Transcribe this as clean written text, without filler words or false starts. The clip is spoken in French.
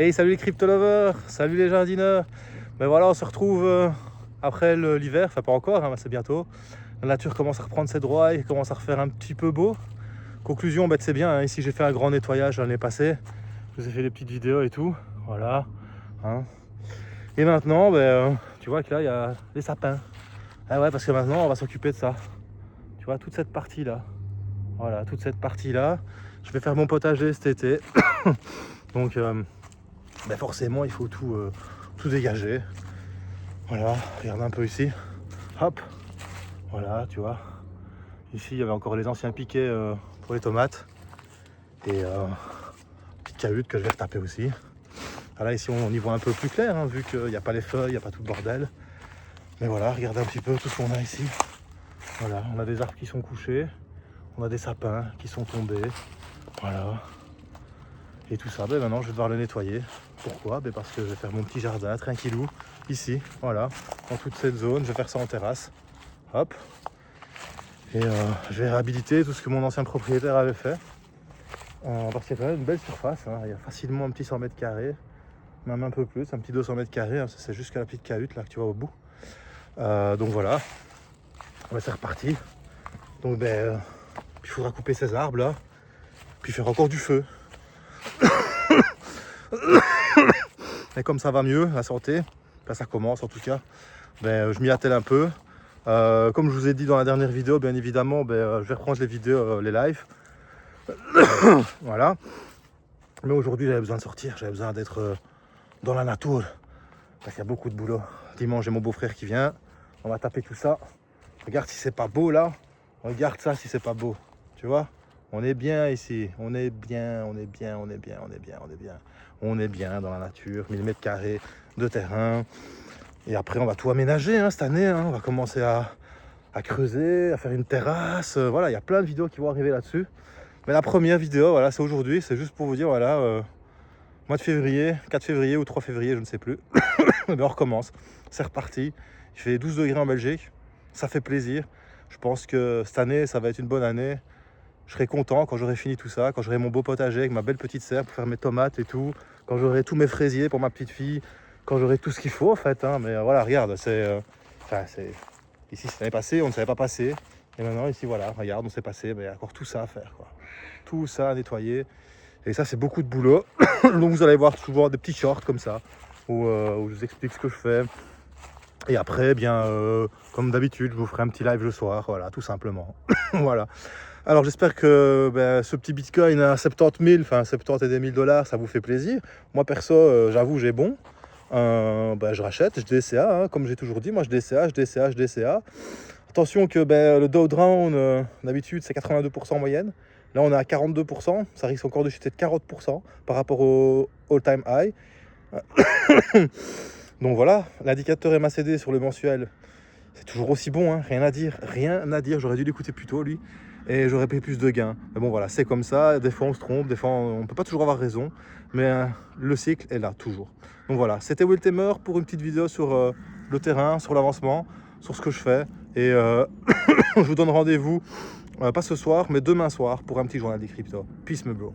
Hey, salut les crypto lovers, salut les jardineurs. Ben voilà, on se retrouve après l'hiver, enfin pas encore, hein, c'est bientôt. La nature commence à reprendre ses droits, il commence à refaire un petit peu beau. Conclusion, ben, c'est bien, hein, ici j'ai fait un grand nettoyage l'année passée. Je vous ai fait des petites vidéos et tout, voilà. Hein. Et maintenant, tu vois que là il y a des sapins. Ah ouais, parce que maintenant on va s'occuper de ça. Tu vois, toute cette partie là. Voilà, toute cette partie là. Je vais faire mon potager cet été. Donc forcément il faut tout dégager. Voilà, regarde un peu ici. Hop, voilà, tu vois. Ici il y avait encore les anciens piquets pour les tomates. Et petite cahute que je vais retaper aussi. Ah là ici on y voit un peu plus clair, hein, vu qu'il n'y a pas les feuilles, il n'y a pas tout le bordel. Mais voilà, regardez un petit peu tout ce qu'on a ici. Voilà, on a des arbres qui sont couchés, on a des sapins qui sont tombés. Voilà. Et tout ça, maintenant je vais devoir le nettoyer. Pourquoi? Parce que je vais faire mon petit jardin tranquillou, ici, voilà, dans toute cette zone. Je vais faire ça en terrasse. Hop. Et je vais réhabiliter tout ce que mon ancien propriétaire avait fait. Parce qu'il y a quand même une belle surface, hein. Il y a facilement un petit 100 mètres carrés, même un peu plus, un petit 200 mètres carrés, hein. C'est jusqu'à la petite cahute là que tu vois au bout. Donc voilà, c'est reparti. Donc il faudra couper ces arbres là, puis faire encore du feu. Et comme ça va mieux, la santé, là ça commence en tout cas, je m'y attelle un peu. Comme je vous ai dit dans la dernière vidéo, bien évidemment, je vais reprendre les vidéos, les lives. Voilà. Mais aujourd'hui j'avais besoin de sortir, j'avais besoin d'être dans la nature. Parce qu'il y a beaucoup de boulot. Dimanche j'ai mon beau-frère qui vient, on va taper tout ça. Regarde si c'est pas beau là, regarde ça si c'est pas beau. Tu vois, on est bien ici, on est bien, on est bien, on est bien, on est bien, on est bien. On est bien dans la nature, 1000 mètres carrés de terrain. Et après on va tout aménager hein, cette année, hein. On va commencer à creuser, à faire une terrasse. Voilà, il y a plein de vidéos qui vont arriver là-dessus. Mais la première vidéo, voilà, c'est aujourd'hui, c'est juste pour vous dire, voilà, mois de février, 4 février ou 3 février, je ne sais plus. On recommence, c'est reparti. Il fait 12 degrés en Belgique, ça fait plaisir. Je pense que cette année, ça va être une bonne année. Je serai content quand j'aurai fini tout ça, quand j'aurai mon beau potager avec ma belle petite serre pour faire mes tomates et tout, quand j'aurai tous mes fraisiers pour ma petite fille, quand j'aurai tout ce qu'il faut en fait. Hein. Mais voilà, regarde, ici c'est l'année passée, on ne savait pas passer. Et maintenant ici voilà, regarde, on s'est passé, mais il y a encore tout ça à faire, quoi. Tout ça à nettoyer. Et ça c'est beaucoup de boulot. Donc vous allez voir souvent des petits shorts comme ça, où je vous explique ce que je fais. Et après, comme d'habitude, je vous ferai un petit live le soir, voilà, tout simplement. Voilà. Alors j'espère que ce petit bitcoin à 70 000, enfin 70 et des 1000 $, ça vous fait plaisir. Moi perso, j'avoue, j'ai bon. Je rachète, je DCA, hein, comme j'ai toujours dit, moi je DCA, je DCA, je DCA. Attention que le Dow Jones, d'habitude, c'est 82% en moyenne. Là, on est à 42%, ça risque encore de chuter de 40% par rapport au all-time high. Donc voilà, l'indicateur MACD sur le mensuel, c'est toujours aussi bon, hein, rien à dire, j'aurais dû l'écouter plus tôt lui, et j'aurais pris plus de gains. Mais bon voilà, c'est comme ça, des fois on se trompe, des fois on peut pas toujours avoir raison, mais le cycle est là, toujours. Donc voilà, c'était Will Tamer pour une petite vidéo sur le terrain, sur l'avancement, sur ce que je fais, et je vous donne rendez-vous, pas ce soir, mais demain soir, pour un petit journal des cryptos. Peace me bro.